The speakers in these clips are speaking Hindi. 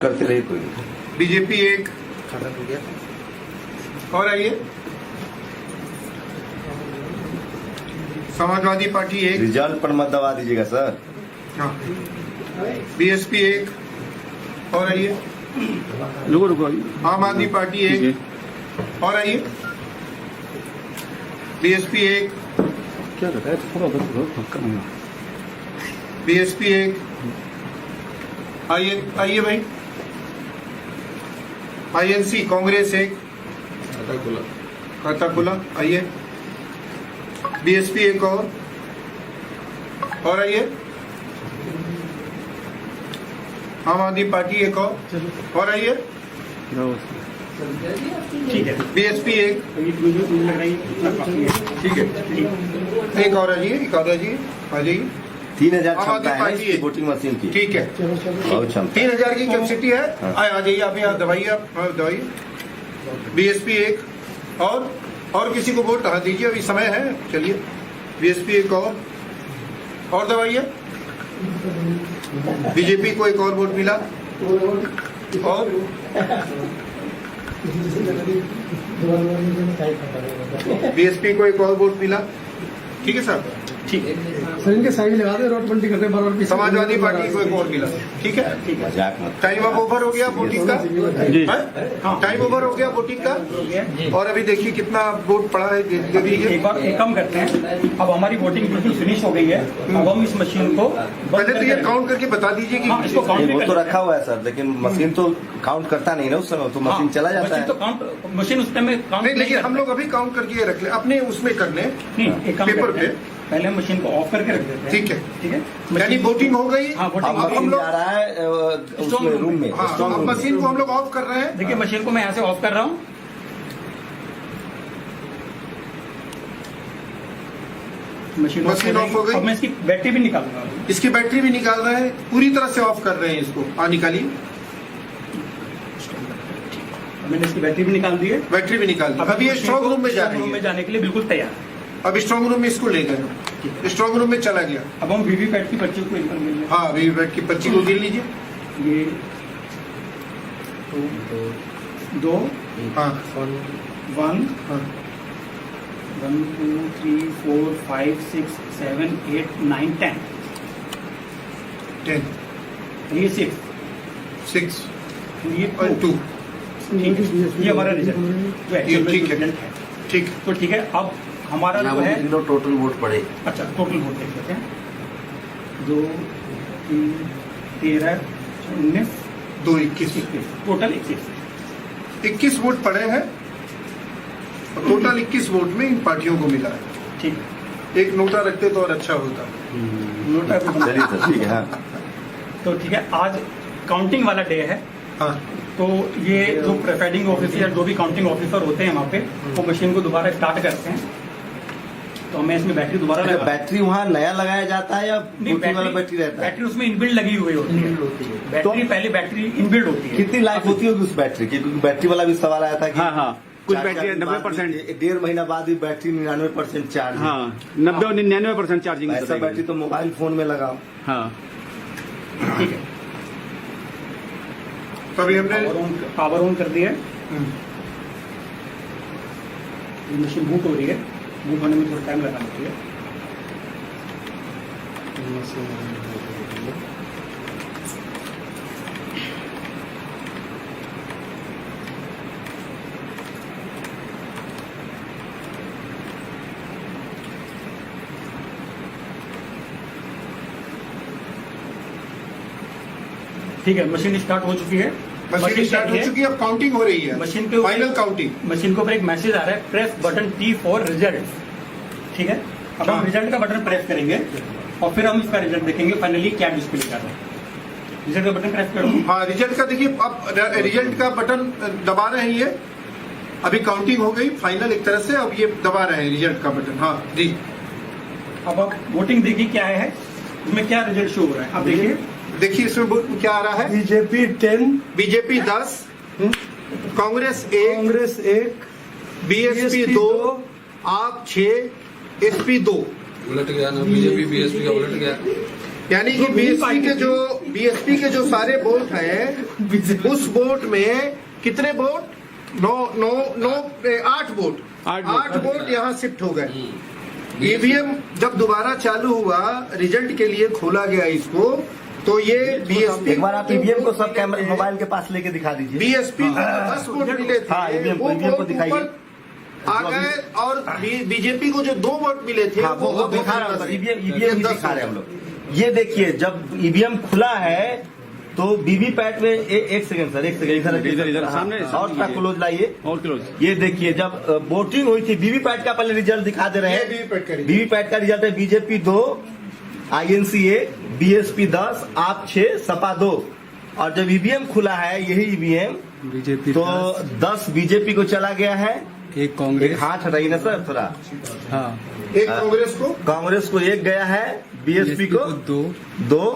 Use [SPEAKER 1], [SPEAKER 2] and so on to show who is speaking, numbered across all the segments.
[SPEAKER 1] करते रहे कोई।
[SPEAKER 2] बीजेपी एक और आइए, समाजवादी पार्टी एक,
[SPEAKER 1] रिजल्ट पर मत दबा दीजिएगा सर।
[SPEAKER 2] हाँ, बीएसपी एक और आइए,
[SPEAKER 3] रुको
[SPEAKER 2] आम आदमी पार्टी एक और आइए, बीएसपी एक,
[SPEAKER 3] क्या कहता है थोड़ा धक्का नहीं।
[SPEAKER 2] बीएसपी एक, आइए आइए भाई, आईएनसी कांग्रेस एक, खाता खुला, आइए, बीएसपी एक और आइए, आम आदमी पार्टी एक और आइए, ठीक है, बीएसपी एक, ठीक है, एक और आइए, एक और आइए, आ जाइए।
[SPEAKER 1] 3000 क्षमता है इसकी वोटिंग मशीन की।
[SPEAKER 2] ठीक है,
[SPEAKER 1] बहुत क्षमता।
[SPEAKER 2] 3000 की कैपेसिटी है।
[SPEAKER 1] हाँ।
[SPEAKER 2] आ जाइए आप यहाँ दवाइए, आप दवाइए। बीएसपी एक और किसी को वोट हाँ दीजिए, अभी समय है, चलिए। बीएसपी एक और दवाइए। बीजेपी को एक और वोट मिला और बीएसपी को एक और वोट मिला। ठीक है सर, ठीक है
[SPEAKER 4] सर, इनके साइड लगा दे, रोडबंदी करते बराबर।
[SPEAKER 2] समाजवादी पार्टी को एक और मिला। ठीक है,
[SPEAKER 1] मजाक मत।
[SPEAKER 2] टाइम अब ओवर हो गया वोटिंग का, टाइम ओवर हो गया वोटिंग का। और अभी देखिए कितना वोट पड़ा है, दे दीजिए।
[SPEAKER 5] एक बार एक कम करते हैं, अब हमारी वोटिंग बिल्कुल फिनिश हो गई है। अब हम इस मशीन को
[SPEAKER 2] पहले तो ये काउंट करके बता दीजिए कि
[SPEAKER 5] इसको काउंट
[SPEAKER 1] वो तो रखा हुआ है सर, लेकिन मशीन तो काउंट करता नहीं ना उस समय, तो मशीन चला जाता है।
[SPEAKER 5] तो काउंट मशीन उस टाइम में काउंट
[SPEAKER 2] नहीं, लेकिन हम लोग अभी काउंट करके रख ले अपने उसमें कर ले, पेपर पे।
[SPEAKER 5] पहले मशीन को ऑफ करके रख देते हैं।
[SPEAKER 2] ठीक है,
[SPEAKER 5] ठीक है,
[SPEAKER 2] यानी वोटिंग हो गई।
[SPEAKER 5] हाँ,
[SPEAKER 1] अब
[SPEAKER 5] वोटिंग
[SPEAKER 1] मशीन
[SPEAKER 2] लोग
[SPEAKER 1] जा रहा है उसमें रूम में,
[SPEAKER 2] हाँ,
[SPEAKER 1] स्ट्रॉन्ग
[SPEAKER 2] अब
[SPEAKER 1] रूम में।
[SPEAKER 2] मशीन को हम लोग ऑफ कर रहे हैं।
[SPEAKER 5] देखिए मशीन को मैं यहाँ से ऑफ कर रहा हूँ। मशीन
[SPEAKER 2] ऑफ हो गई।
[SPEAKER 5] अब मैं इसकी बैटरी भी निकालूंगा।
[SPEAKER 2] इसकी बैटरी भी निकाल रहे हैं, पूरी तरह से ऑफ कर रहे हैं इसको। निकालिए,
[SPEAKER 5] मैंने इसकी बैटरी भी निकाल दी है।
[SPEAKER 2] बैटरी भी निकाल दी। अभी ये स्ट्रॉन्ग रूम में जा रही
[SPEAKER 5] रूम में
[SPEAKER 2] है।
[SPEAKER 5] जाने के लिए बिल्कुल तैयार है।
[SPEAKER 2] अब स्ट्रॉन्ग रूम में इसको ले गए, स्ट्रॉन्ग रूम में चला गया।
[SPEAKER 5] अब हम वीवीपैट की पर्ची को ऊपर गिन लें।
[SPEAKER 2] हाँ, वीवीपैट की पर्ची को गिन लीजिए।
[SPEAKER 5] ये दो
[SPEAKER 2] हाँ,
[SPEAKER 5] 1
[SPEAKER 2] हाँ,
[SPEAKER 5] 1 2 3 4 5 6 7 8 9 10
[SPEAKER 2] 10
[SPEAKER 5] ये 6
[SPEAKER 2] 6
[SPEAKER 5] ये
[SPEAKER 2] और 2।
[SPEAKER 5] ये हमारा रिजल्ट जो
[SPEAKER 2] ये ठीक है।
[SPEAKER 5] रिजल्ट है।
[SPEAKER 2] ठीक,
[SPEAKER 5] तो ठीक है, अब हमारा जो है
[SPEAKER 1] टोटल वोट पड़े।
[SPEAKER 5] अच्छा टोटल वोट देख लेते हैं। 2 3 13 19
[SPEAKER 2] 2 21
[SPEAKER 5] टोटल
[SPEAKER 2] 21 वोट पड़े हैं। और टोटल 21 वोट में इन पार्टियों को मिला है।
[SPEAKER 5] ठीक है,
[SPEAKER 2] एक नोटा रखते तो और अच्छा होता।
[SPEAKER 5] नोटा भी बना।
[SPEAKER 1] चलिए सर, ठीक है। हाँ,
[SPEAKER 5] तो ठीक है, आज काउंटिंग वाला डे है।
[SPEAKER 2] हाँ,
[SPEAKER 5] तो ये जो प्रिसाइडिंग ऑफिसर, जो भी काउंटिंग ऑफिसर होते हैं वहाँ पे, वो मशीन को दोबारा स्टार्ट करते हैं। तो हमें इसमें बैटरी दोबारा
[SPEAKER 1] अच्छा,
[SPEAKER 5] लगा,
[SPEAKER 1] बैटरी वहाँ नया लगाया जाता है या वोटिंग वाला बैटरी रहता है?
[SPEAKER 5] बैटरी उसमें इनबिल्ड लगी हुई होती है। बैटरी पहले बैटरी इनबिल्ड होती है।
[SPEAKER 1] कितनी लाइफ होती होगी उस बैटरी की? क्योंकि बैटरी वाला भी सवाल आया था कि
[SPEAKER 3] हाँ कुछ
[SPEAKER 1] 4
[SPEAKER 3] बैटरी
[SPEAKER 1] दिन बाद
[SPEAKER 3] 90%,
[SPEAKER 1] 1.5 महीना बाद भी बैटरी 99% चार्ज है।
[SPEAKER 3] हाँ 90-99% चार्जिंग।
[SPEAKER 1] ऐसा बैटरी तो मोबाइल फोन में लगाओ।
[SPEAKER 3] हाँ
[SPEAKER 5] ठीक है,
[SPEAKER 2] तो अभी हमने
[SPEAKER 5] पावर ऑन कर दिया है। ये मशीन बूट हो रही है, बूट होने में थोड़ा टाइम लगा होती है। ठीक है, मशीन स्टार्ट हो चुकी है।
[SPEAKER 2] मशीन स्टार्ट हो चुकी है, अब काउंटिंग हो रही है।
[SPEAKER 5] मशीन के
[SPEAKER 2] फाइनल काउंटिंग।
[SPEAKER 5] मशीन के ऊपर एक मैसेज आ रहा है, press button T for result. ठीक है, अब हम रिजल्ट का बटन प्रेस करेंगे और फिर हम इसका रिजल्ट देखेंगे फाइनली क्या डिस्प्ले कर रहा है। रिजल्ट का बटन प्रेस करो।
[SPEAKER 2] हाँ, रिजल्ट का देखिए, अब रिजल्ट का बटन दबा रहे हैं ये। अभी काउंटिंग हो गई फाइनल एक तरह से, अब ये दबा रहे हैं रिजल्ट का बटन। हाँ जी,
[SPEAKER 5] अब आप वोटिंग देखिए क्या है, इसमें क्या रिजल्ट शो हो रहा है। अब देखिए
[SPEAKER 2] इसमें क्या आ रहा है।
[SPEAKER 4] बीजेपी 10,
[SPEAKER 2] बीजेपी 10, कांग्रेस 1, बीएसपी 2, आप 6, एसपी 2।
[SPEAKER 6] उलट गया ना, बीजेपी बीएसपी का उलट गया।
[SPEAKER 2] यानी कि बीएसपी के जो सारे वोट हैं उस वोट में कितने वोट? 8 वोट। 8 वोट यहाँ शिफ्ट हो गए। ईवीएम जब दोबारा चालू हुआ, रिजल्ट के लिए खोला गया इसको, तो ये बीएसपी,
[SPEAKER 1] एक बार आप ईवीएम को सब कैमरे मोबाइल के पास लेके दिखा दीजिए।
[SPEAKER 2] बीएसपी को 10 वोट मिले थे,
[SPEAKER 1] हाँ, ईवीएम
[SPEAKER 2] वो
[SPEAKER 1] को
[SPEAKER 2] वोट
[SPEAKER 1] दिखाइए।
[SPEAKER 2] ऊपर आ गए, और बीजेपी को जो 2 वोट मिले थे,
[SPEAKER 1] हाँ, वो दिखा रहा है, ईवीएम दिखा रहे हैं हम लोग। ये देखिए, जब ईवीएम खुला है तो वीवीपैट में एक सेकंड सर,
[SPEAKER 3] इधर सामने
[SPEAKER 1] और थोड़ा क्लोज लाइए।
[SPEAKER 3] और क्लोज।
[SPEAKER 1] ये देखिए, जब वोटिंग हुई थी, वीवीपैट का पहले रिजल्ट दिखा दे रहे हैं। वीवीपैट का रिजल्ट है बीजेपी 2, INC 1, BSP 10, आप 6, सपा 2। और जब ईवीएम खुला है, यही ईवीएम
[SPEAKER 3] बीजेपी
[SPEAKER 1] तो 10 बीजेपी को चला गया है,
[SPEAKER 3] एक कांग्रेस,
[SPEAKER 1] हाथ हटाइए ना सर थोड़ा,
[SPEAKER 3] हाँ,
[SPEAKER 2] एक कांग्रेस को
[SPEAKER 1] 1 गया है, BSP को 2,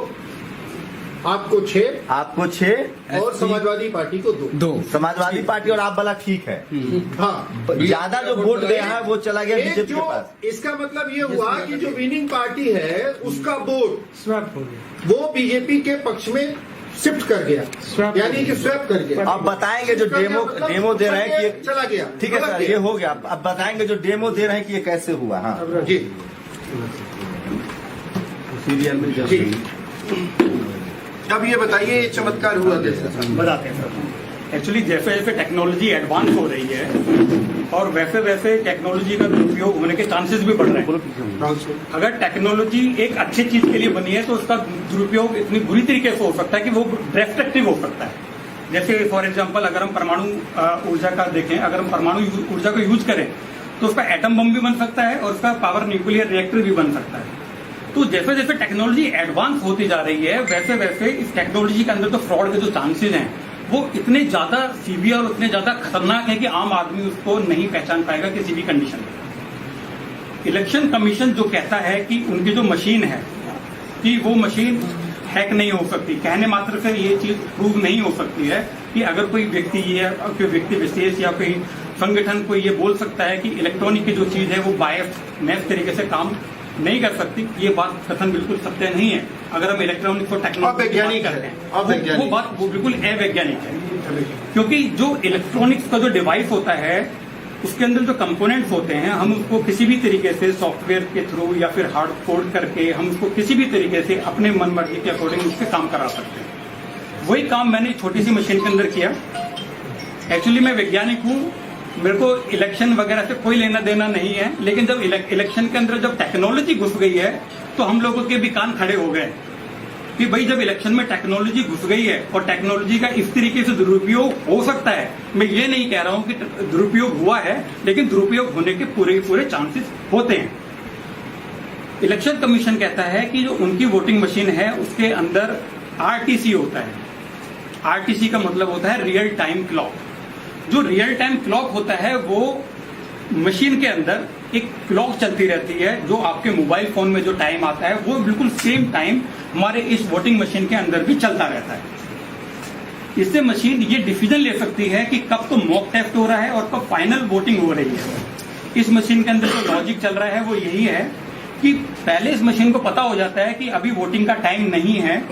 [SPEAKER 2] आपको 6,
[SPEAKER 1] आपको 6,
[SPEAKER 2] और समाजवादी पार्टी को 2।
[SPEAKER 1] समाजवादी पार्टी और आप वाला ठीक है।
[SPEAKER 2] हाँ,
[SPEAKER 1] ज्यादा जो वोट गया है वो चला गया
[SPEAKER 2] एक
[SPEAKER 1] बीजेपी के
[SPEAKER 2] जो
[SPEAKER 1] पास।
[SPEAKER 2] इसका मतलब ये हुआ कि जो विनिंग पार्टी है उसका वोट
[SPEAKER 4] स्वैप हो गया।
[SPEAKER 2] वो बीजेपी के पक्ष में शिफ्ट कर गया, यानी कि स्वैप कर गया।
[SPEAKER 1] अब बताएंगे जो डेमो दे रहे हैं कि ये
[SPEAKER 2] चला गया।
[SPEAKER 1] ठीक है सर, ये हो गया। अब बताएंगे जो डेमो दे रहे हैं कि ये कैसे हुआ। हाँ
[SPEAKER 2] जी,
[SPEAKER 1] सीरियल में
[SPEAKER 2] जी। अब ये बताइए, ये चमत्कार हुआ कैसे?
[SPEAKER 5] बताते हैं सर। एक्चुअली जैसे जैसे टेक्नोलॉजी एडवांस हो रही है और वैसे वैसे टेक्नोलॉजी का दुरुपयोग होने के चांसेस भी बढ़ रहे हैं। अगर टेक्नोलॉजी एक अच्छी चीज के लिए बनी है तो उसका दुरुपयोग इतनी बुरी तरीके से हो सकता है कि वो डिस्ट्रक्टिव हो सकता है। जैसे फॉर एग्जांपल, अगर हम परमाणु ऊर्जा का देखें, अगर हम परमाणु ऊर्जा को यूज करें तो उसका एटम बम भी बन सकता है और उसका पावर न्यूक्लियर रिएक्टर भी बन सकता है। तो जैसे जैसे टेक्नोलॉजी एडवांस होती जा रही है, वैसे वैसे इस टेक्नोलॉजी के अंदर तो फ्रॉड के जो चांसेस हैं वो इतने ज्यादा सीवियर और इतने ज्यादा खतरनाक है कि आम आदमी उसको नहीं पहचान पाएगा किसी भी कंडीशन में। इलेक्शन कमीशन जो कहता है कि उनकी जो मशीन है कि वो मशीन हैक नहीं हो सकती, कहने मात्र से ये चीज प्रूव नहीं हो सकती है कि अगर कोई व्यक्ति कोई व्यक्ति विशेष या कोई संगठन को ये बोल सकता है कि इलेक्ट्रॉनिक की जो चीज है वो बायस तरीके से काम नहीं कर सकती, ये बात कथन बिल्कुल सत्य नहीं है। अगर हम इलेक्ट्रॉनिक्स और टेक्नोलॉजी करते हैं वो बात वो बिल्कुल अवैज्ञानिक है, क्योंकि जो इलेक्ट्रॉनिक्स का जो डिवाइस होता है उसके अंदर जो कंपोनेंट्स होते हैं, हम उसको किसी भी तरीके से सॉफ्टवेयर के थ्रू या फिर हार्ड कोड करके हम उसको किसी भी तरीके से अपने मन मर्जी के अकॉर्डिंग उससे काम करा सकते हैं। वही काम मैंने छोटी सी मशीन के अंदर किया। एक्चुअली मैं वैज्ञानिक हूँ, मेरे को इलेक्शन वगैरह से कोई लेना देना नहीं है, लेकिन जब इलेक्शन के अंदर जब टेक्नोलॉजी घुस गई है तो हम लोगों के भी कान खड़े हो गए कि भाई जब इलेक्शन में टेक्नोलॉजी घुस गई है और टेक्नोलॉजी का इस तरीके से दुरुपयोग हो सकता है, मैं ये नहीं कह रहा हूं कि दुरुपयोग हुआ है, लेकिन दुरुपयोग होने के पूरे चांसेस होते हैं। इलेक्शन कमीशन कहता है कि जो उनकी वोटिंग मशीन है उसके अंदर RTC होता है। RTC का मतलब होता है रियल टाइम क्लॉक। जो रियल टाइम क्लॉक होता है वो मशीन के अंदर एक क्लॉक चलती रहती है, जो आपके मोबाइल फोन में जो टाइम आता है वो बिल्कुल सेम टाइम हमारे इस वोटिंग मशीन के अंदर भी चलता रहता है। इससे मशीन ये डिसीजन ले सकती है कि कब तो मॉक टेस्ट हो रहा है और कब फाइनल वोटिंग हो रही है। इस मशीन के अंदर जो लॉजिक चल रहा है वो यही है कि पहले इस मशीन को पता हो जाता है कि अभी वोटिंग का टाइम नहीं है,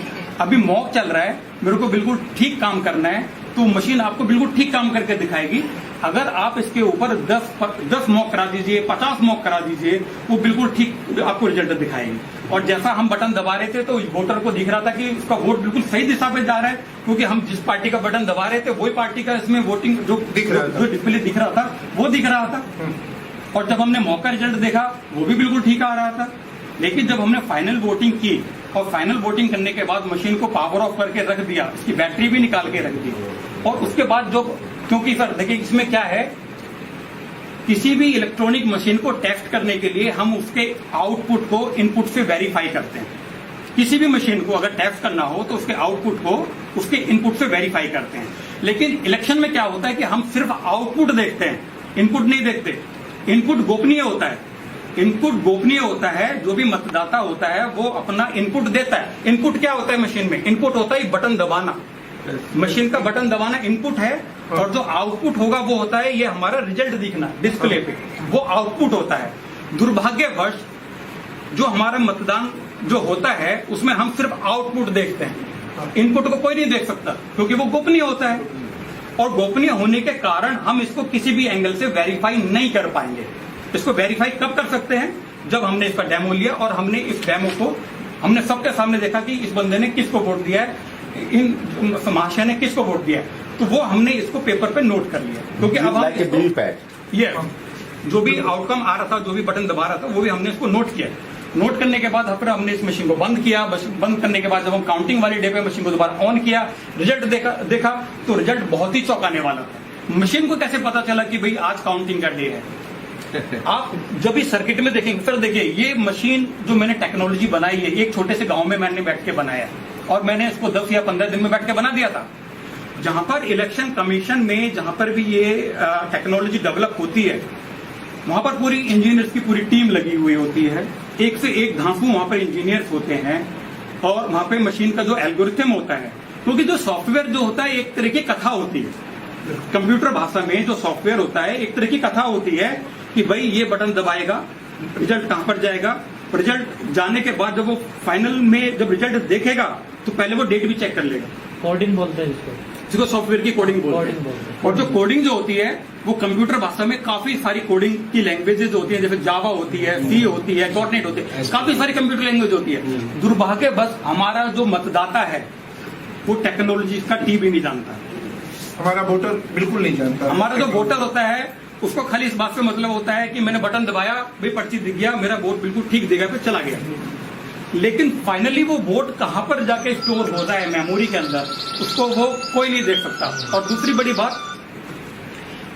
[SPEAKER 5] अभी मॉक चल रहा है, मेरे को बिल्कुल ठीक काम करना है, तो मशीन आपको बिल्कुल ठीक काम करके दिखाएगी। अगर आप इसके ऊपर 10 मॉक करा दीजिए, 50 मॉक करा दीजिए, वो बिल्कुल ठीक आपको रिजल्ट दिखाएगी। और जैसा हम बटन दबा रहे थे तो वोटर को दिख रहा था कि उसका वोट बिल्कुल सही दिशा पे जा रहा है, क्योंकि हम जिस पार्टी का बटन दबा रहे थे वही पार्टी का इसमें वोटिंग जो डिस्प्ले दिख रहा था वो दिख रहा था। और जब हमने मॉक का रिजल्ट देखा वो भी बिल्कुल ठीक आ रहा था। लेकिन जब हमने फाइनल वोटिंग की और फाइनल वोटिंग करने के बाद मशीन को पावर ऑफ करके रख दिया, इसकी बैटरी भी निकाल के रख दी, और उसके बाद जो, क्योंकि सर देखिए इसमें क्या है, किसी भी इलेक्ट्रॉनिक मशीन को टेस्ट करने के लिए हम उसके आउटपुट को इनपुट से वेरीफाई करते हैं। किसी भी मशीन को अगर टेस्ट करना हो तो उसके आउटपुट को उसके इनपुट से वेरीफाई करते हैं। लेकिन इलेक्शन में क्या होता है कि हम सिर्फ आउटपुट देखते हैं, इनपुट नहीं देखते। इनपुट गोपनीय होता है, इनपुट गोपनीय होता है। जो भी मतदाता होता है वो अपना इनपुट देता है। इनपुट क्या होता है मशीन में? इनपुट होता है बटन दबाना, मशीन का बटन दबाना इनपुट है, और जो आउटपुट होगा वो होता है ये हमारा रिजल्ट दिखना डिस्प्ले पे, वो आउटपुट होता है। दुर्भाग्यवश जो हमारा मतदान जो होता है उसमें हम सिर्फ आउटपुट देखते हैं, इनपुट को कोई नहीं देख सकता क्योंकि वो गोपनीय होता है। और गोपनीय होने के कारण हम इसको किसी भी एंगल से वेरीफाई नहीं कर पाएंगे। इसको वेरीफाई कब कर सकते हैं? जब हमने इसका डेमो लिया और हमने इस डेमो को हमने सबके सामने देखा कि इस बंदे ने किसको वोट दिया है, इन महाशय ने किसको वोट दिया है, तो वो हमने इसको पेपर पे नोट कर लिया। क्योंकि अब हम इसको-
[SPEAKER 1] वीवीपैट
[SPEAKER 5] ये जो भी आउटकम आ रहा था, जो भी बटन दबा रहा था, वो भी हमने इसको नोट किया। नोट करने के बाद फिर हमने इस मशीन को बंद किया। बंद करने के बाद जब हम काउंटिंग वाली डे पे मशीन को दोबारा ऑन किया, रिजल्ट देखा तो रिजल्ट बहुत ही चौंकाने वाला था। मशीन को कैसे पता चला कि भाई आज काउंटिंग का डे है? आप जब भी सर्किट में देखेंगे, फिर देखिए ये मशीन जो मैंने टेक्नोलॉजी बनाई है, एक छोटे से गांव में मैंने बैठ के बनाया और मैंने इसको 10 या 15 दिन में बैठ के बना दिया था। जहां पर इलेक्शन कमीशन में जहां पर भी ये टेक्नोलॉजी डेवलप होती है, वहां पर पूरी इंजीनियर्स की पूरी टीम लगी हुई होती है, एक से एक धांसू वहां पर इंजीनियर्स होते हैं और वहां पे मशीन का जो एल्गोरिथम होता है, क्योंकि जो सॉफ्टवेयर जो होता है एक तरह की कथा होती है। कंप्यूटर भाषा में जो सॉफ्टवेयर होता है एक तरह की कथा होती है कि भाई ये बटन दबाएगा, रिजल्ट कहां पर जाएगा, रिजल्ट जाने के बाद जब वो फाइनल में जब रिजल्ट देखेगा तो पहले वो डेट भी चेक कर लेगा।
[SPEAKER 6] कोडिंग बोलते हैं इसको,
[SPEAKER 5] जिसको सॉफ्टवेयर की कोडिंग बोलते
[SPEAKER 6] कोडिंग
[SPEAKER 5] हैं।
[SPEAKER 6] बोलते हैं।
[SPEAKER 5] और जो कोडिंग जो होती है वो कंप्यूटर भाषा में काफी सारी कोडिंग की लैंग्वेजेज होती है, जैसे जावा होती है, सी होती है, .NET होती है, काफी सारी कंप्यूटर लैंग्वेज होती है। दुर्भाग्य बस हमारा जो मतदाता है वो टेक्नोलॉजी का टी भी नहीं जानता।
[SPEAKER 2] हमारा वोटर बिल्कुल नहीं जानता।
[SPEAKER 5] हमारा जो वोटर होता है उसको खाली इस बात से मतलब होता है कि मैंने बटन दबाया, भाई पर्ची दिख गया, मेरा वोट बिल्कुल ठीक दिखा, फिर चला गया। लेकिन फाइनली वो वोट कहां पर जाके स्टोर होता है मेमोरी के अंदर, उसको वो कोई नहीं देख सकता। और दूसरी बड़ी बात,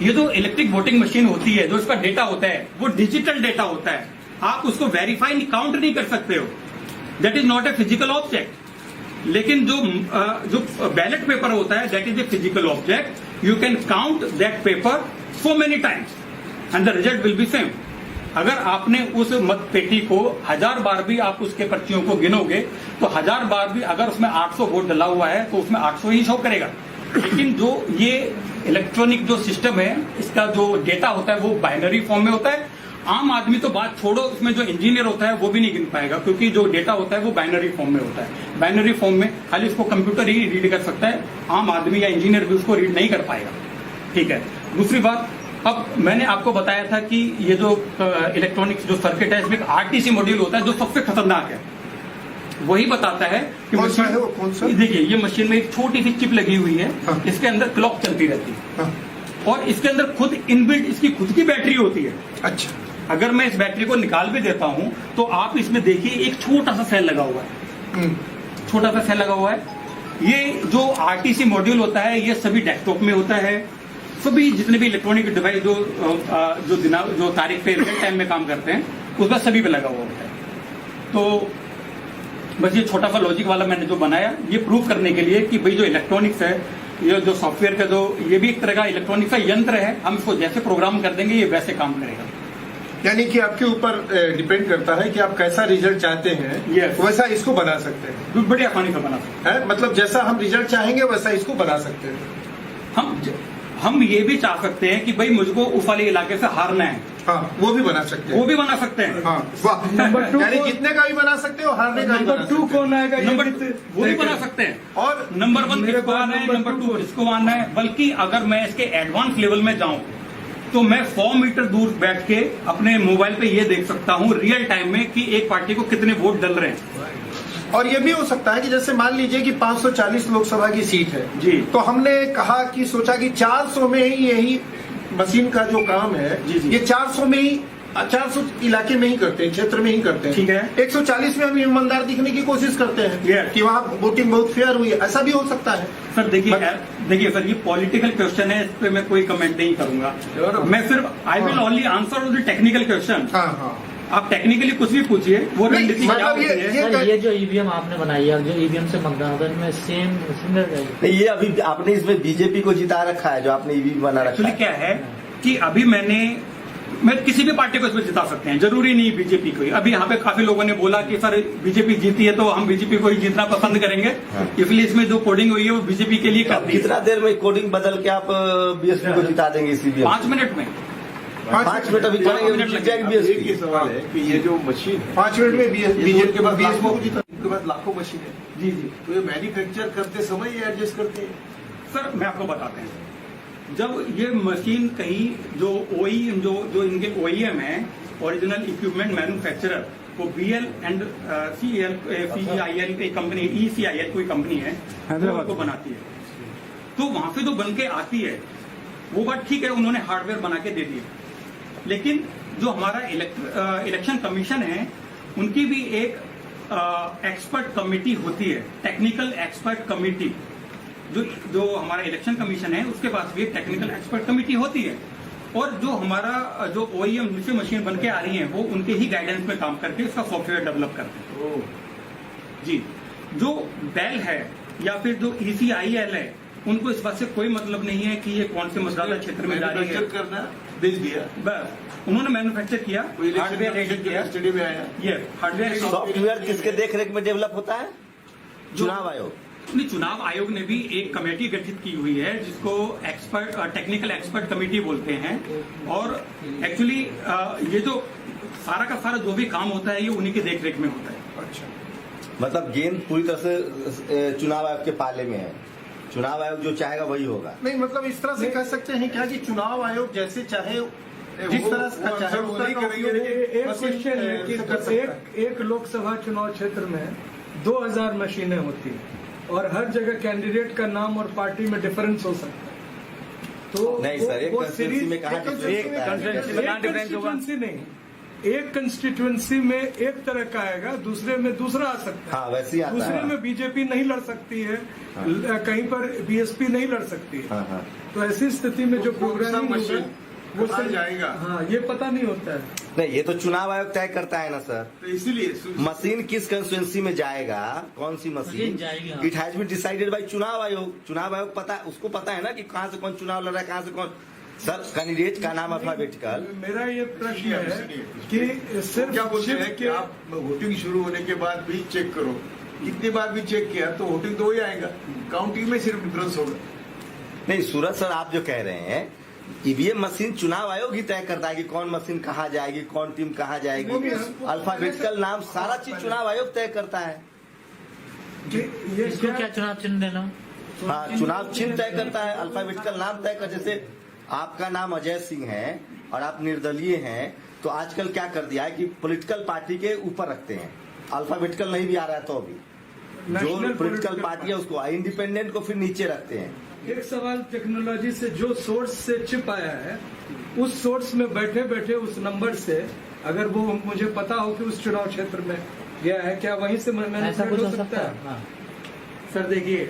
[SPEAKER 5] ये जो इलेक्ट्रिक वोटिंग मशीन होती है, जो इसका डेटा होता है वो डिजिटल डेटा होता है। आप उसको वेरीफाई काउंट नहीं कर सकते हो, that is not a physical object. लेकिन जो बैलेट पेपर होता है that is a physical object. You can count that paper so many times and the result will be same. अगर आपने उस मत पेटी को 1000 बार भी आप उसके पर्चियों को गिनोगे तो 1000 बार भी अगर उसमें 800 वोट डला हुआ है तो उसमें 800 ही शो करेगा। लेकिन जो ये इलेक्ट्रॉनिक जो सिस्टम है, इसका जो डेटा होता है वो बाइनरी फॉर्म में होता है। आम आदमी तो बात छोड़ो, उसमें जो इंजीनियर होता है वो भी नहीं गिन पाएगा, क्योंकि जो डेटा होता है वो बाइनरी फॉर्म में होता है। बाइनरी फॉर्म में खाली इसको कंप्यूटर ही रीड कर सकता है, आम आदमी या इंजीनियर भी उसको रीड नहीं कर पाएगा। ठीक है। दूसरी बात, अब मैंने आपको बताया था कि ये जो इलेक्ट्रॉनिक्स जो सर्किट है इसमें एक आरटीसी मॉड्यूल होता है जो सबसे खतरनाक है। वही बताता है कि
[SPEAKER 2] कौन सा है वो, कौन सा?
[SPEAKER 5] देखिए ये मशीन में एक छोटी सी चिप लगी हुई है,
[SPEAKER 2] हाँ।
[SPEAKER 5] इसके अंदर क्लॉक चलती रहती है
[SPEAKER 2] हाँ।
[SPEAKER 5] और इसके अंदर खुद इनबिल्ट इसकी खुद की बैटरी होती है।
[SPEAKER 2] अच्छा।
[SPEAKER 5] अगर मैं इस बैटरी को निकाल भी देता हूं तो आप इसमें देखिए एक छोटा सा सेल लगा हुआ है, छोटा सा सेल लगा हुआ है। ये जो आरटीसी मॉड्यूल होता है ये सभी डेस्कटॉप में होता है। सभी जितने भी इलेक्ट्रॉनिक डिवाइस जो तारीख पे रियल टाइम में काम करते हैं उसका सभी पे लगा हुआ होता है। तो बस ये छोटा सा लॉजिक वाला मैंने जो बनाया ये प्रूव करने के लिए कि भाई जो इलेक्ट्रॉनिक्स है, ये जो सॉफ्टवेयर का जो ये भी एक तरह का इलेक्ट्रॉनिक्स का यंत्र है, हम इसको जैसे प्रोग्राम कर देंगे ये वैसे काम करेगा।
[SPEAKER 2] यानी कि आपके ऊपर डिपेंड करता है कि आप कैसा रिजल्ट चाहते हैं,
[SPEAKER 5] Yes.
[SPEAKER 2] वैसा इसको बना सकते हैं।
[SPEAKER 5] बड़ी आसानी से बना सकते
[SPEAKER 2] है मतलब जैसा हम रिजल्ट चाहेंगे वैसा इसको बना सकते हैं।
[SPEAKER 5] हैं। हम ये भी चाह सकते हैं कि भाई मुझको उस वाले इलाके से हारना है,
[SPEAKER 2] हाँ, वो भी बना सकते हैं।
[SPEAKER 5] वो भी बना सकते हैं।
[SPEAKER 2] हाँ, वाह।
[SPEAKER 4] नंबर 2
[SPEAKER 2] यानी जीतने का भी बना सकते हो, हारने का भी बना
[SPEAKER 4] नंबर 2
[SPEAKER 2] सकते हो।
[SPEAKER 4] कौन आएगा ये
[SPEAKER 5] नंबर
[SPEAKER 4] भी
[SPEAKER 5] वो भी
[SPEAKER 4] तय
[SPEAKER 5] बना
[SPEAKER 4] करें।
[SPEAKER 5] सकते हैं।
[SPEAKER 2] और
[SPEAKER 5] नंबर 1
[SPEAKER 4] मेरे
[SPEAKER 5] किसको
[SPEAKER 4] पास
[SPEAKER 5] आना है,
[SPEAKER 4] नंबर
[SPEAKER 5] नंबर 2
[SPEAKER 4] 2
[SPEAKER 5] किसको आना है। बल्कि अगर मैं इसके एडवांस लेवल में जाऊं तो मैं 100 मीटर दूर बैठ के अपने मोबाइल पे ये देख सकता हूं रियल टाइम में कि एक पार्टी को कितने वोट डल रहे हैं।
[SPEAKER 2] और ये भी हो सकता है कि जैसे मान लीजिए कि 540 लोकसभा की सीट है
[SPEAKER 5] जी।
[SPEAKER 2] तो हमने कहा कि सोचा कि 400 में ही यही मशीन का जो काम है
[SPEAKER 5] जी, जी।
[SPEAKER 2] ये 400 में ही 400 इलाके में ही करते हैं, क्षेत्र में ही करते हैं।
[SPEAKER 5] ठीक है।
[SPEAKER 2] 140 में हम ईमानदार दिखने की कोशिश करते हैं
[SPEAKER 5] Yes.
[SPEAKER 2] कि वहाँ वोटिंग बहुत फेयर हुई है, ऐसा भी हो सकता है।
[SPEAKER 5] सर देखिए सर, ये पॉलिटिकल क्वेश्चन है, इस पे मैं कोई कमेंट नहीं करूंगा। मैं सिर्फ I will only answer the technical question.
[SPEAKER 2] हाँ हाँ।
[SPEAKER 5] आप टेक्निकली कुछ भी पूछिए, वो
[SPEAKER 2] नहीं,
[SPEAKER 5] रणनीति क्या
[SPEAKER 2] मतलब
[SPEAKER 5] होती है।
[SPEAKER 6] सर ये जो ईवीएम आपने बनाई है, जो ईवीएम से मतदान होता है, इनमें सेम सिमिलर रहेगी।
[SPEAKER 1] नहीं, ये अभी आपने इसमें बीजेपी को जिता रखा है, जो आपने ईवी बना रखा
[SPEAKER 5] एक्चुअली
[SPEAKER 1] है।
[SPEAKER 5] क्या है कि अभी मैं किसी भी पार्टी को इसमें जिता सकते हैं, जरूरी नहीं बीजेपी को ही। अभी यहाँ पे काफी लोगों ने बोला कि सर बीजेपी जीती है तो हम बीजेपी को ही जीतना पसंद करेंगे, इसलिए इसमें जो कोडिंग हुई है वो बीजेपी के लिए कर दी है।
[SPEAKER 1] कितना देर में कोडिंग बदल के आप बीएसपी को जिता देंगे इसी
[SPEAKER 5] 5 मिनट में
[SPEAKER 1] 5 मिनट अभी करेंगे,
[SPEAKER 5] मिनट
[SPEAKER 1] जीत
[SPEAKER 5] लगेगा।
[SPEAKER 1] जाएगी
[SPEAKER 7] एक ही
[SPEAKER 1] बीएसपी।
[SPEAKER 7] सवाल है कि ये जो मशीन है
[SPEAKER 2] 5 मिनट में बीजेपी
[SPEAKER 7] के पास
[SPEAKER 2] बीएसपी
[SPEAKER 7] लाखों
[SPEAKER 2] को जीता।
[SPEAKER 7] इनके पास लाखों मशीन है
[SPEAKER 5] जी जी
[SPEAKER 7] तो ये मैन्युफैक्चर करते समय ये एडजस्ट करते हैं।
[SPEAKER 5] सर मैं आपको बताते हैं, जब ये मशीन कहीं जो OEM जो इनके OEM है, ओरिजिनल इक्विपमेंट मैन्युफैक्चरर, वो BL एंड CEIL की कंपनी, ECIL कोई कंपनी है,
[SPEAKER 3] हैदराबाद
[SPEAKER 5] को बनाती है। तो वहां से जो बन के आती है वो बात ठीक है, उन्होंने हार्डवेयर बना के दे दिया, लेकिन जो हमारा इलेक्शन कमीशन है उनकी भी एक एक्सपर्ट कमेटी होती है, टेक्निकल एक्सपर्ट कमेटी। जो हमारा इलेक्शन कमीशन है उसके पास भी एक टेक्निकल एक्सपर्ट कमेटी होती है, और जो हमारा जो OEM जिससे मशीन बन के आ रही है वो उनके ही गाइडेंस में काम करके उसका सॉफ्टवेयर डेवलप करते हैं। जी, जो बेल है या फिर जो ECIL है, उनको इस बात से कोई मतलब नहीं है कि ये कौन से मतदाता क्षेत्र में जा रही है।
[SPEAKER 7] मैन्युफैक्चर करना भेज दिया,
[SPEAKER 5] बस उन्होंने मैन्युफैक्चर किया,
[SPEAKER 7] कोई
[SPEAKER 5] हार्डवेयर रेडी
[SPEAKER 7] इलेक्शन
[SPEAKER 5] किया,
[SPEAKER 7] स्टडी में आया।
[SPEAKER 5] ये हार्डवेयर
[SPEAKER 1] सॉफ्टवेयर किसके देखरेख में डेवलप होता है? चुनाव आयोग।
[SPEAKER 5] नहीं, चुनाव आयोग ने भी एक कमेटी गठित की हुई है जिसको एक्सपर्ट टेक्निकल एक्सपर्ट कमेटी बोलते हैं, और एक्चुअली ये जो सारा का सारा जो भी काम होता है ये उन्हीं के देखरेख में होता है।
[SPEAKER 2] अच्छा,
[SPEAKER 1] मतलब गेंद पूरी तरह से चुनाव आयोग के पाले में है, चुनाव आयोग जो चाहेगा वही होगा।
[SPEAKER 2] नहीं मतलब इस तरह से कह सकते हैं क्या कि चुनाव आयोग जैसे चाहे जिस तरह से चाहे उस तरह का उपयोग
[SPEAKER 4] एक
[SPEAKER 2] मशीन
[SPEAKER 4] क्वेश्चन है कि
[SPEAKER 2] से कर सकता है।
[SPEAKER 4] एक लोकसभा चुनाव क्षेत्र में 2000 मशीनें होती हैं और हर जगह कैंडिडेट का नाम और पार्टी में डिफरेंस हो सकता है। तो
[SPEAKER 1] नहीं सर, एक कंस्टिट्यूंसी में कहा
[SPEAKER 4] कंस्टिट्यूंसी नहीं, एक कंस्टिट्यूंसी में एक तरह का आएगा, दूसरे में दूसरा आ सकता है।
[SPEAKER 1] हाँ वैसे ही आता
[SPEAKER 4] दूसरे
[SPEAKER 1] है।
[SPEAKER 4] में बीजेपी नहीं लड़ सकती है, कहीं पर BSP नहीं लड़ सकती है।
[SPEAKER 1] हाँ हाँ।
[SPEAKER 4] तो ऐसी स्थिति में जो प्रोग्रामिंग
[SPEAKER 7] मशीन
[SPEAKER 4] वो
[SPEAKER 7] कहाँ जाएगा?
[SPEAKER 4] हाँ, ये पता नहीं होता है।
[SPEAKER 1] नहीं, ये तो चुनाव आयोग तय करता है ना सर।
[SPEAKER 7] तो इसीलिए
[SPEAKER 1] मशीन किस कंस्टिट्यूंसी में जाएगा, कौन सी
[SPEAKER 6] मशीन
[SPEAKER 1] मशीन
[SPEAKER 6] जाएगी, हाँ।
[SPEAKER 1] It has been decided by चुनाव आयोग। चुनाव आयोग पता, उसको पता है ना कि कहाँ से कौन चुनाव लड़ रहा है, कहाँ से कौन। सर कैंडिडेट का नाम अल्फाबेटिकल।
[SPEAKER 4] मेरा ये प्रश्न है कि सिर्फ
[SPEAKER 7] क्या बोलते हैं
[SPEAKER 4] शिफ्ट
[SPEAKER 7] कि आप वोटिंग शुरू होने के बाद भी चेक करो, कितनी बार भी चेक किया तो वोटिंग तो वही आएगा, काउंटिंग में सिर्फ डिफरेंस होगा।
[SPEAKER 1] नहीं सूरज सर, आप जो कह रहे हैं ईवीएम मशीन चुनाव आयोग ही तय करता है कि कौन मशीन कहाँ जाएगी, कौन टीम कहाँ जाएगी। अल्फाबेटिकल नाम सारा चीज चुनाव आयोग तय करता है।
[SPEAKER 4] ये
[SPEAKER 6] इसको क्या चुनाव चिन्ह देना?
[SPEAKER 1] हाँ, चुनाव चिन्ह तय करता है, अल्फाबेटिकल नाम तय कर। जैसे आपका नाम अजय सिंह है और आप निर्दलीय हैं, तो आजकल क्या कर दिया है कि पॉलिटिकल पार्टी के ऊपर रखते हैं, अल्फाबेटिकल नहीं भी आ रहा है तो भी जो पॉलिटिकल पार्टी है उसको, इंडिपेंडेंट को फिर नीचे रखते हैं।
[SPEAKER 4] एक सवाल टेक्नोलॉजी से, जो सोर्स से चिप आया है उस सोर्स में बैठे बैठे उस नंबर से अगर वो मुझे पता हो कि उस चुनाव क्षेत्र में गया है, क्या वहीं से मैंने
[SPEAKER 6] ऐसा कुछ हो सकता है? हाँ।
[SPEAKER 5] सर देखिए,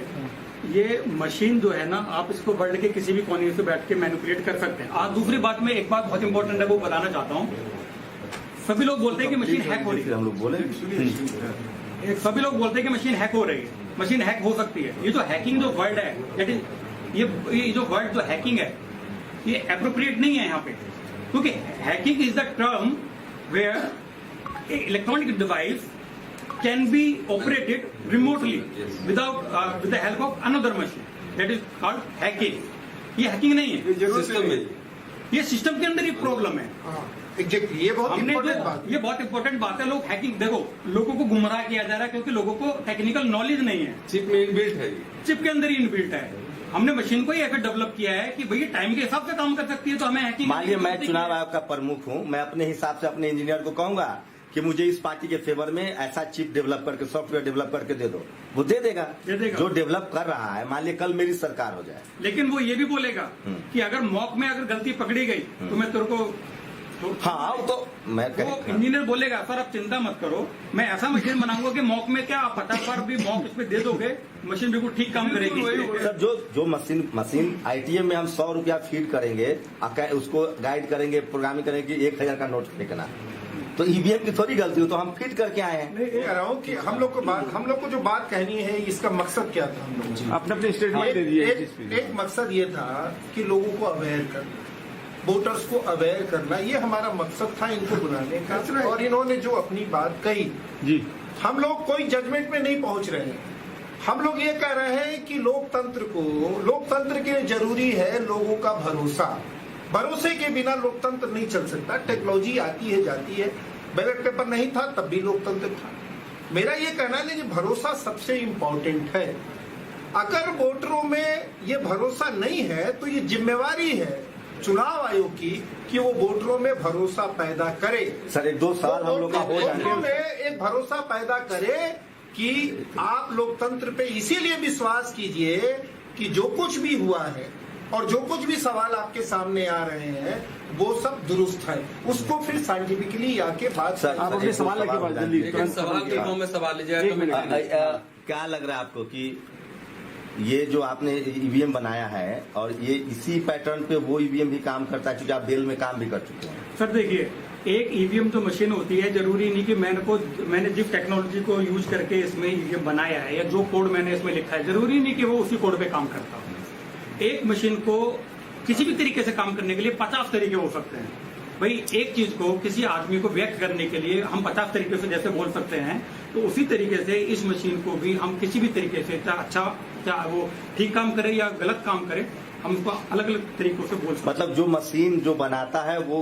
[SPEAKER 5] ये मशीन जो है ना, आप इसको वर्ल्ड के किसी भी कोने से बैठ के मैनिपुलेट कर सकते हैं। आज दूसरी बात में एक बात बहुत इंपॉर्टेंट है वो बताना चाहता हूँ। सभी लोग बोलते हैं कि मशीन हैक हो रही है,
[SPEAKER 1] हम लोग बोले
[SPEAKER 5] सभी लोग बोलते हैं कि मशीन हैक हो रही है, मशीन हैक हो सकती है। ये जो हैकिंग जो वर्ड है, दैट इज ये जो वर्ड जो हैकिंग है ये अप्रोप्रिएट नहीं है यहाँ पे, क्योंकि hacking is the term where electronic device can be operated remotely without with the help of another machine. That is called hacking. ये हैकिंग नहीं है,
[SPEAKER 7] सिस्टम में
[SPEAKER 5] ये सिस्टम के अंदर ही प्रॉब्लम है।
[SPEAKER 2] एग्जैक्टली, ये बहुत
[SPEAKER 5] हमने
[SPEAKER 2] इंपॉर्टेंट
[SPEAKER 5] जो
[SPEAKER 2] बात।
[SPEAKER 5] ये बहुत इंपॉर्टेंट बात है, लोग हैकिंग, देखो लोगों को गुमराह किया जा रहा है क्योंकि लोगों को टेक्निकल नॉलेज नहीं है।
[SPEAKER 7] चिप में इनबिल्ट है,
[SPEAKER 5] चिप के अंदर ही इनबिल्ट है। हमने मशीन को ही ऐसा डेवलप किया है कि भैया टाइम के हिसाब से काम कर सकती है, तो हमें हैकिंग।
[SPEAKER 1] मान लीजिए मैं चुनाव आयोग का प्रमुख हूँ, मैं अपने हिसाब से अपने इंजीनियर को कहूंगा कि मुझे इस पार्टी के फेवर में ऐसा चिप डेवलप करके, सॉफ्टवेयर डेवलप करके दे दो, वो दे देगा। जो डेवलप कर रहा है, मान लीजिए कल मेरी सरकार हो जाए,
[SPEAKER 5] लेकिन वो ये भी बोलेगा कि अगर मॉक में अगर गलती पकड़ी गई तो मैं तेरे को
[SPEAKER 1] हाँ वो तो मैं
[SPEAKER 5] वो इंजीनियर बोलेगा सर आप चिंता मत करो, मैं ऐसा मशीन बनाऊंगा कि मॉक में क्या आप फटाफट भी मॉक इस पे दे दोगे, मशीन बिल्कुल ठीक काम करेगी।
[SPEAKER 1] सर जो मशीन ITM में हम 100 रुपया फीड करेंगे, उसको गाइड करेंगे, प्रोग्रामिंग करेंगे कि 1000 का नोट फेंकना, तो EVM की थोड़ी गलती हो, तो हम फिट करके आए हैं।
[SPEAKER 2] नहीं कह रहा हूँ कि हम लोग को जो बात कहनी है, इसका मकसद क्या था हम लोग
[SPEAKER 3] अपने अपने स्टेटमेंट दे दिए।
[SPEAKER 2] एक मकसद ये था कि लोगों को अवेयर करना, वोटर्स को अवेयर करना, ये हमारा मकसद था इनको बुलाने का। और इन्होंने जो अपनी बात कही
[SPEAKER 3] जी,
[SPEAKER 2] हम लोग कोई जजमेंट में नहीं पहुंच रहे हैं। हम लोग ये कह रहे हैं कि लोकतंत्र के लिए जरूरी है लोगों का भरोसा। भरोसे के बिना लोकतंत्र नहीं चल सकता। टेक्नोलॉजी आती है जाती है, बैलेट पेपर नहीं था तब भी लोकतंत्र था। मेरा ये कहना है कि भरोसा सबसे इम्पोर्टेंट है। अगर वोटरों में ये भरोसा नहीं है तो ये जिम्मेवारी है चुनाव आयोग की कि वो वोटरों में भरोसा पैदा करे।
[SPEAKER 1] सर 1-2 साल हम लोग का हो
[SPEAKER 2] वोटरों
[SPEAKER 1] जाने
[SPEAKER 2] में एक भरोसा पैदा करे कि आप लोकतंत्र पे इसीलिए विश्वास कीजिए कि जो कुछ भी हुआ है और जो कुछ भी सवाल आपके सामने आ रहे हैं वो सब दुरुस्त है। उसको फिर साइंटिफिकली आके बात
[SPEAKER 1] सर,
[SPEAKER 3] आप अपने सवाल लेके बाद जल्दी
[SPEAKER 8] लेकिन सवाल के फॉर्म में सवाल ले जाए तो मैंने
[SPEAKER 1] क्या लग रहा है आपको कि ये जो आपने ईवीएम बनाया है और ये इसी पैटर्न पे वो ईवीएम भी काम करता है, क्योंकि आप बेल में काम भी कर चुके हैं?
[SPEAKER 5] सर देखिए, एक ईवीएम तो मशीन होती है, जरूरी नहीं कि मैंने जिस टेक्नोलॉजी को यूज करके इसमें ईवीएम बनाया है या जो कोड मैंने इसमें लिखा है, जरूरी नहीं कि वो उसी कोड पे काम करता हो। एक मशीन को किसी भी तरीके से काम करने के लिए 50 तरीके हो सकते हैं। भाई एक चीज को किसी आदमी को व्यक्त करने के लिए हम 50 तरीके से जैसे बोल सकते हैं, तो उसी तरीके से इस मशीन को भी हम किसी भी तरीके से चाहे वो ठीक काम करे या गलत काम करे, हम उसको अलग अलग तरीकों से बोल सकते हैं।
[SPEAKER 1] मतलब जो मशीन जो बनाता है वो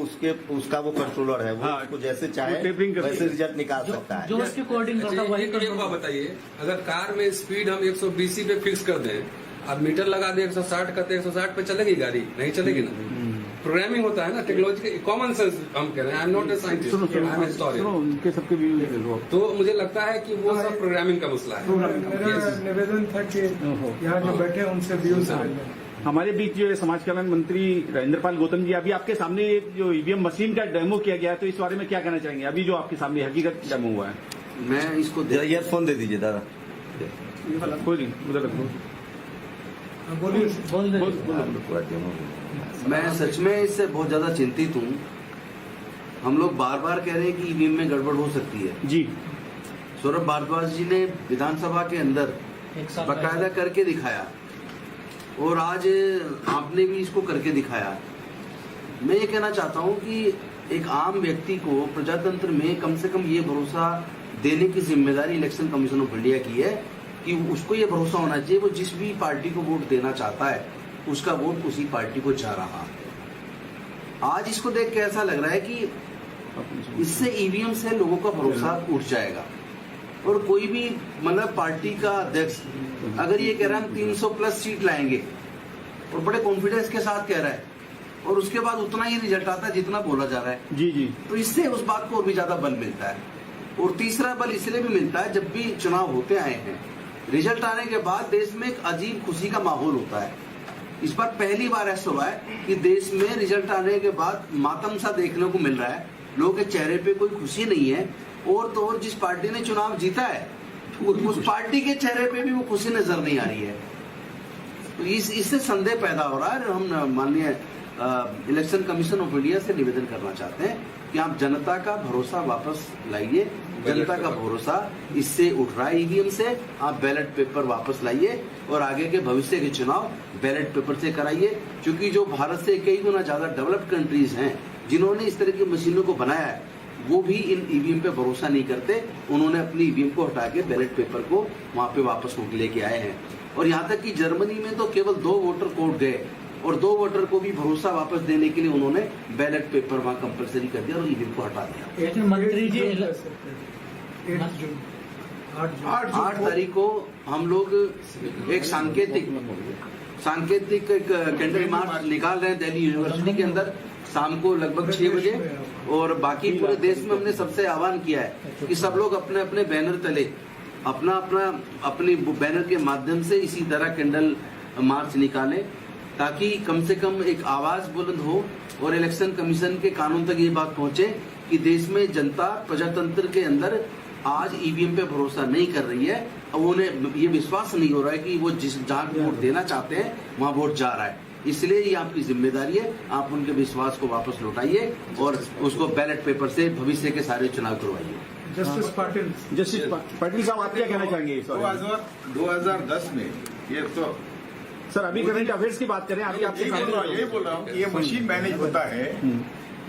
[SPEAKER 1] उसका वो कंट्रोलर है, वो
[SPEAKER 3] हाँ,
[SPEAKER 1] उसको जैसे चाहे
[SPEAKER 3] टेपरिंग कर
[SPEAKER 1] वैसे रिजल्ट निकाल सकता है।
[SPEAKER 6] जो उसके कोडिंग करता है वही
[SPEAKER 8] एक बात बताइए, अगर कार में स्पीड हम 120 पे फिक्स कर दें, अब मीटर लगा दे 160 करते 160 पे चलेगी गाड़ी? नहीं चलेगी ना। प्रोग्रामिंग होता है ना, टेक्नोलॉजी कॉमन सेंस हम कह रहे हैं। I am not a scientist, I am historian.
[SPEAKER 3] उनके सबके व्यू
[SPEAKER 8] तो मुझे लगता है कि वो सब प्रोग्रामिंग का मसला है।
[SPEAKER 4] मेरा निवेदन था कि यहाँ जो बैठे हैं उनसे व्यूज
[SPEAKER 3] हमारे बीच जो समाज कल्याण मंत्री राजेंद्रपाल गौतम जी, अभी आपके सामने जो ईवीएम मशीन का डेमो किया गया है, तो इस बारे में क्या कहना चाहेंगे? अभी जो आपके सामने हकीकत डेमो हुआ है।
[SPEAKER 7] मैं इसको
[SPEAKER 1] ईयरफोन दे दीजिए दादा।
[SPEAKER 3] कोई नहीं, उधर रखो।
[SPEAKER 4] बोलिए।
[SPEAKER 1] पूरा डेमो।
[SPEAKER 7] मैं सच में इससे बहुत ज्यादा चिंतित हूँ। हम लोग बार बार कह रहे हैं कि ईवीएम में गड़बड़ हो सकती है।
[SPEAKER 3] जी,
[SPEAKER 7] सौरभ भारद्वाज जी ने विधानसभा के अंदर बकायदा करके दिखाया और आज आपने भी इसको करके दिखाया। मैं ये कहना चाहता हूँ कि एक आम व्यक्ति को प्रजातंत्र में कम से कम ये भरोसा देने की जिम्मेदारी इलेक्शन कमीशन ऑफ इंडिया की है कि उसको ये भरोसा होना चाहिए वो जिस भी पार्टी को वोट देना चाहता है उसका वोट उसी पार्टी को जा रहा है। आज इसको देख के ऐसा लग रहा है कि इससे ईवीएम से लोगों का भरोसा उठ जाएगा और कोई भी मतलब पार्टी का अध्यक्ष अगर ये कह रहा है हम 300 प्लस सीट लाएंगे और बड़े कॉन्फिडेंस के साथ कह रहा है और उसके बाद उतना ही रिजल्ट आता है जितना बोला जा रहा है,
[SPEAKER 3] जी जी,
[SPEAKER 7] तो इससे उस बात को और भी ज्यादा बल मिलता है। और तीसरा बल इसलिए भी मिलता है, जब भी चुनाव होते आए हैं, रिजल्ट आने के बाद देश में एक अजीब खुशी का माहौल होता है। इस बार पहली बार ऐसा हुआ है कि देश में रिजल्ट आने के बाद मातम सा देखने को मिल रहा है। लोगों के चेहरे पे कोई खुशी नहीं है और तो और जिस पार्टी ने चुनाव जीता है उस पार्टी के चेहरे पे भी वो खुशी नजर नहीं आ रही है। तो इससे संदेह पैदा हो रहा है। हम माननीय इलेक्शन कमीशन ऑफ इंडिया से निवेदन करना चाहते हैं कि आप जनता का भरोसा वापस लाइए। जनता का भरोसा इससे उठ रहा है ईवीएम से। आप बैलेट पेपर वापस लाइए और आगे के भविष्य के चुनाव बैलेट पेपर से कराइए, क्योंकि जो भारत से कई गुना ज्यादा डेवलप्ड कंट्रीज हैं जिन्होंने इस तरह की मशीनों को बनाया है वो भी इन ईवीएम पे भरोसा नहीं करते। उन्होंने अपनी ईवीएम को हटा के बैलेट पेपर को वहां पे वापस लेके आए हैं। और यहाँ तक कि जर्मनी में तो केवल 2 वोटर कोड गए और 2 वोटर को भी भरोसा वापस देने के लिए उन्होंने बैलेट पेपर वहां कंपलसरी कर दिया और ईवीएम को हटा दिया।
[SPEAKER 6] लेकिन मंत्री जी
[SPEAKER 7] 8 तारीख को हम लोग एक सांकेतिक कैंडल मार्च निकाल रहे हैं दिल्ली यूनिवर्सिटी के अंदर शाम को लगभग 6 बजे। और बाकी पूरे देश में हमने सबसे आह्वान किया है कि सब लोग अपने अपने बैनर तले अपनी बैनर के माध्यम से इसी तरह कैंडल मार्च निकालें, ताकि कम से कम एक आवाज बुलंद हो और इलेक्शन कमीशन के कानून तक ये बात पहुंचे कि देश में जनता प्रजातंत्र के अंदर आज ईवीएम पे भरोसा नहीं कर रही है। अब उन्हें ये विश्वास नहीं हो रहा है कि वो जहाँ वोट देना चाहते हैं वहाँ वोट जा रहा है। इसलिए ये आपकी जिम्मेदारी है, आप उनके विश्वास को वापस लौटाइए और उसको बैलेट पेपर से भविष्य के सारे चुनाव करवाइए।
[SPEAKER 4] जस्टिस
[SPEAKER 3] पाटिल साहब, आप क्या कहना चाहेंगे इस बारे में?
[SPEAKER 9] 2010 में ये तो
[SPEAKER 3] सर अभी करंट अफेयर्स की बात करें, अभी आपके
[SPEAKER 9] यही बोल रहा हूँ कि ये मशीन मैनेज होता है,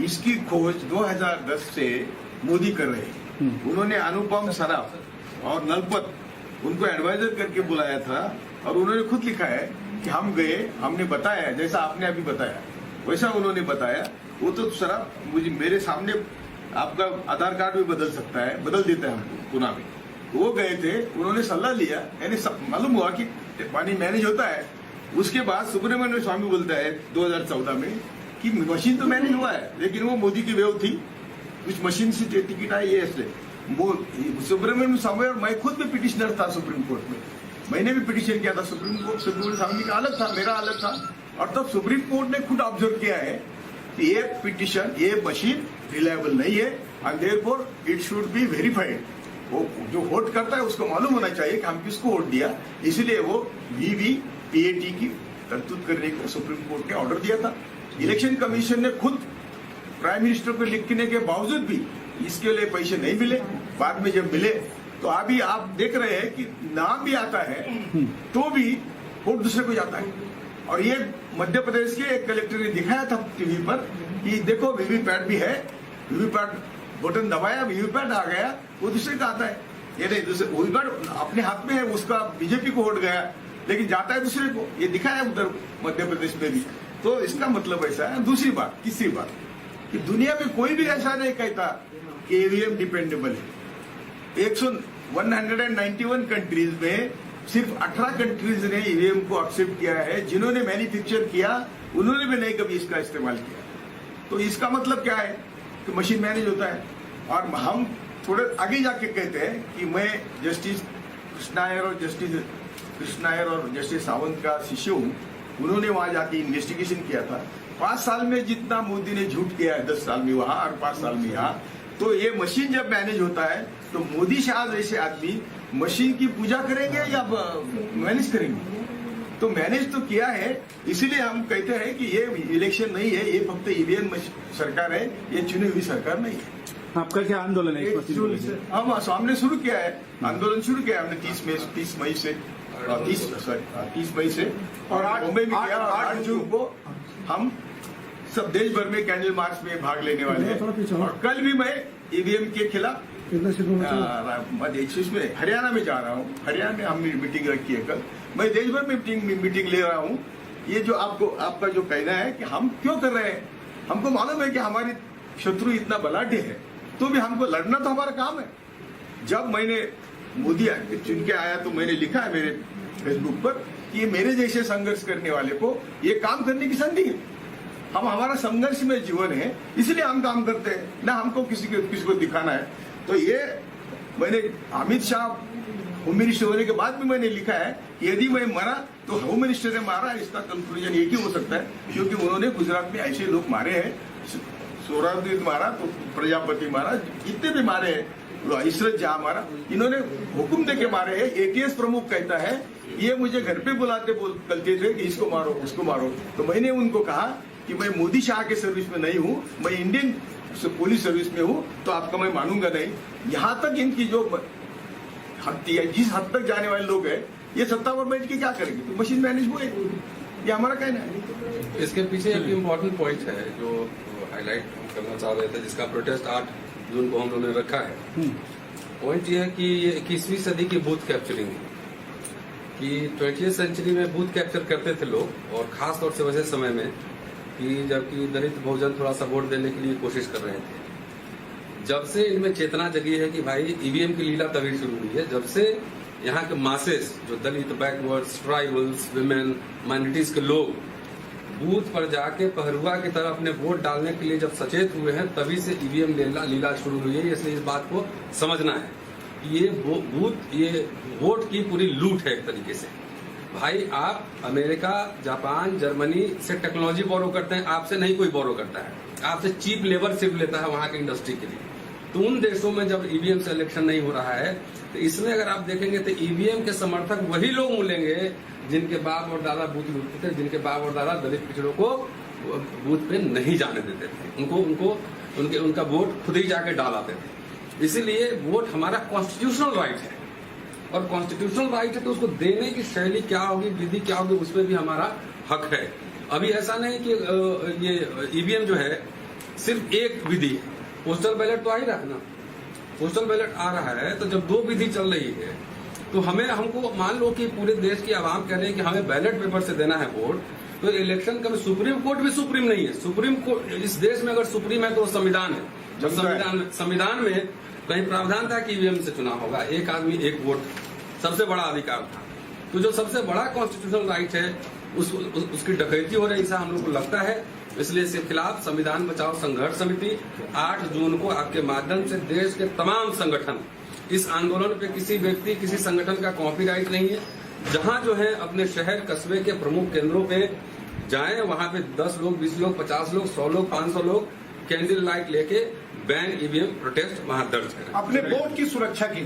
[SPEAKER 9] इसकी खोज 2010 से मोदी कर रहे हैं। उन्होंने अनुपम सराफ और नलपत उनको एडवाइजर करके बुलाया था और उन्होंने खुद लिखा है कि हम गए, हमने बताया जैसा आपने अभी बताया वैसा उन्होंने बताया। वो तो सारा मुझे मेरे सामने आपका आधार कार्ड भी बदल सकता है, बदल देता है हमको पुणे में। वो गए थे, उन्होंने सलाह लिया, यानी मालूम हुआ कि पानी मैनेज होता है। उसके बाद सुब्रमण्यम स्वामी बोलता है 2014 में कि मशीन तो मैनेज हुआ है, लेकिन वो मोदी की वेव थी, कुछ मशीन से टिकट आई है इसलिए। सुब्रमण्यम स्वामी और मैं खुद भी पिटिशनर था सुप्रीम कोर्ट में, मैंने भी पिटिशन किया था सुप्रीम कोर्ट। सुब्रमण्यम स्वामी का अलग था, मेरा अलग था, और तब सुप्रीम कोर्ट ने खुद ऑब्जर्व किया है कि ये पिटिशन, ये मशीन रिलायबल नहीं है, and therefore it should be verified. वो जो वोट करता है उसको मालूम होना चाहिए कि हम किसको वोट दिया, इसलिए वो वीवीपीएटी की तरतूद करने को सुप्रीम कोर्ट ने ऑर्डर दिया था। इलेक्शन कमीशन ने खुद प्राइम मिनिस्टर को लिखने के बावजूद भी इसके लिए पैसे नहीं मिले। बाद में जब मिले तो अभी आप देख रहे हैं कि नाम भी आता है तो भी वोट दूसरे को जाता है। और ये मध्य प्रदेश के एक कलेक्टर ने दिखाया था टीवी पर कि देखो वीवीपैट भी है, वीवीपैट बटन दबाया, वीवीपैट आ गया, वो दूसरे का आता है। ये नहीं, दूसरे वीवीपैट अपने हाथ में है, उसका बीजेपी को वोट गया, लेकिन जाता है दूसरे को। ये दिखाया उधर मध्य प्रदेश में भी। तो इसका मतलब ऐसा है। दूसरी बात, तीसरी बात, कि दुनिया में कोई भी ऐसा नहीं कहता कि ईवीएम डिपेंडेबल है। 191 कंट्रीज में सिर्फ 18 कंट्रीज ने ईवीएम को एक्सेप्ट किया है। जिन्होंने मैन्युफैक्चर किया उन्होंने भी नहीं कभी इसका इस्तेमाल किया। तो इसका मतलब क्या है कि मशीन मैनेज होता है। और हम थोड़े आगे जाके कहते हैं कि मैं जस्टिस कृष्णायर और जस्टिस सावंत का शिष्य हूँ। उन्होंने वहां जाके इन्वेस्टिगेशन किया था। 5 साल में जितना मोदी ने झूठ किया है, 10 साल में वहां और 5 साल में यहाँ, तो ये मशीन जब मैनेज होता है तो मोदी शाह जैसे आदमी मशीन की पूजा करेंगे या मैनेज करेंगे? तो मैनेज तो किया है। इसलिए हम कहते हैं कि ये इलेक्शन नहीं है, ये फक्त ईवीएम सरकार है, ये चुनी हुई सरकार नहीं है।
[SPEAKER 3] आपका क्या आंदोलन है इस मशीन को लेकर?
[SPEAKER 9] हम हमने शुरू किया है, आंदोलन शुरू किया हमने 30 मई से 30 मई से, और मुंबई में किया। 8 जून को हम सब देश भर में कैंडल मार्च में भाग लेने वाले हैं। और कल भी मैं ईवीएम के खिलाफ में हरियाणा में जा रहा हूँ। हरियाणा में हमने मीटिंग रखी है कल। मैं देश भर में मीटिंग ले रहा हूँ। ये जो आपका जो कहना है कि हम क्यों कर रहे हैं, हमको मालूम है कि हमारी शत्रु इतना बलाढ्य है, तो भी हमको लड़ना तो हमारा काम है। जब मैंने मोदी चुन के आया तो मैंने लिखा है मेरे फेसबुक पर कि ये मेरे जैसे संघर्ष करने वाले को ये काम करने की संधि है। हमारा संघर्ष में जीवन है, इसलिए हम काम करते हैं, ना हमको किसी को दिखाना है। तो ये मैंने अमित शाह होम मिनिस्टर होने के बाद भी मैंने लिखा है कि यदि मैं मरा तो होम मिनिस्टर ने मारा। इसका कंक्लूजन एक ही हो सकता है, क्योंकि उन्होंने गुजरात में ऐसे लोग मारे हैं, सोहरावर्दी मारा तो प्रजापति मारा, जितने भी मारे हैं, इशरत जहां मारा, इन्होंने हुक्म दे के मारे हैं। एटीएस प्रमुख कहता है ये मुझे घर पे बुलाते बोलते थे कि इसको मारो उसको मारो। तो मैंने उनको कहा कि मैं मोदी शाह के सर्विस में नहीं हूं, मैं इंडियन पुलिस सर्विस में हूं, तो आपका मैं मानूंगा नहीं। यहां तक इनकी जो जिस हद तक जाने वाले लोग हैं, ये सत्ता पर बैठ के क्या करेंगे? तो मशीन मैनेज हुए, ये हमारा कहना है।
[SPEAKER 8] इसके पीछे एक इम्पोर्टेंट पॉइंट है जो हाईलाइट करना चाह रहे थे, जिसका प्रोटेस्ट 8 जून को हम लोगों ने रखा है। पॉइंट ये है कि ये 21वीं सदी की बूथ कैप्चरिंग है, कि 20th सेंचुरी में बूथ कैप्चर करते थे लोग, और खास तौर से वैसे समय में कि जबकि दलित बहुजन थोड़ा सा वोट देने के लिए कोशिश कर रहे थे। जब से इनमें चेतना जगी है कि भाई ईवीएम की लीला तभी शुरू हुई है जब से यहाँ के मासेस, जो दलित, बैकवर्ड्स, ट्राइबल्स, विमेन, माइनॉरिटीज के लोग बूथ पर जाके पहरुआ की तरह अपने वोट डालने के लिए जब सचेत हुए हैं, तभी से ईवीएम लीला शुरू हुई है। इसलिए इस बात को समझना है कि ये वोट की पूरी लूट है एक तरीके से। भाई आप अमेरिका, जापान, जर्मनी से टेक्नोलॉजी बोरो करते हैं, आपसे नहीं कोई बोरो करता है, आपसे चीप लेबर सिर्फ लेता है वहां की इंडस्ट्री के लिए। तो उन देशों में जब ईवीएम से इलेक्शन नहीं हो रहा है, तो इसमें अगर आप देखेंगे तो ईवीएम के समर्थक वही लोग मिलेंगे जिनके बाप और दादा बूथ लूटते थे, जिनके बाप और दादा दलित पिछड़ों को बूथ पे नहीं जाने देते थे, उनका वोट खुद ही जाके डाल आते थे। इसीलिए वोट हमारा कॉन्स्टिट्यूशनल राइट है, और कॉन्स्टिट्यूशनल राइट है तो उसको देने की शैली क्या होगी, विधि क्या होगी, उस पर भी हमारा हक है। अभी ऐसा नहीं कि ये ईवीएम जो है सिर्फ एक विधि है, पोस्टल बैलेट तो आ ही रहा है ना, पोस्टल बैलेट आ रहा है। तो जब 2 विधि चल रही है तो हमको मान लो कि पूरे देश की आवाम कह रहे हैं कि हमें बैलेट पेपर से देना है वोट, तो इलेक्शन का सुप्रीम कोर्ट भी सुप्रीम नहीं है। सुप्रीम कोर्ट इस देश में अगर सुप्रीम है तो वो संविधान है। जब संविधान में कहीं प्रावधान था कि ईवीएम से चुनाव होगा, एक आदमी एक वोट, सबसे बड़ा अधिकार था। तो जो सबसे बड़ा कॉन्स्टिट्यूशनल राइट है उसकी डकैती हो रही, ऐसा हम लोग को लगता है। इसलिए इसके खिलाफ संविधान बचाओ संघर्ष समिति 8 जून को आपके माध्यम से देश के तमाम संगठन, इस आंदोलन पे किसी व्यक्ति किसी संगठन का कॉपीराइट नहीं है। जहां जो है अपने शहर कस्बे के प्रमुख केंद्रों पे जाएं, वहां पे 10 लोग, 20 लोग, 50 लोग, 100 लोग, 500 लोग कैंडल लाइट लेके बैन ईवीएम प्रोटेस्ट वहां दर्ज करें
[SPEAKER 2] अपने वोट की सुरक्षा के लिए।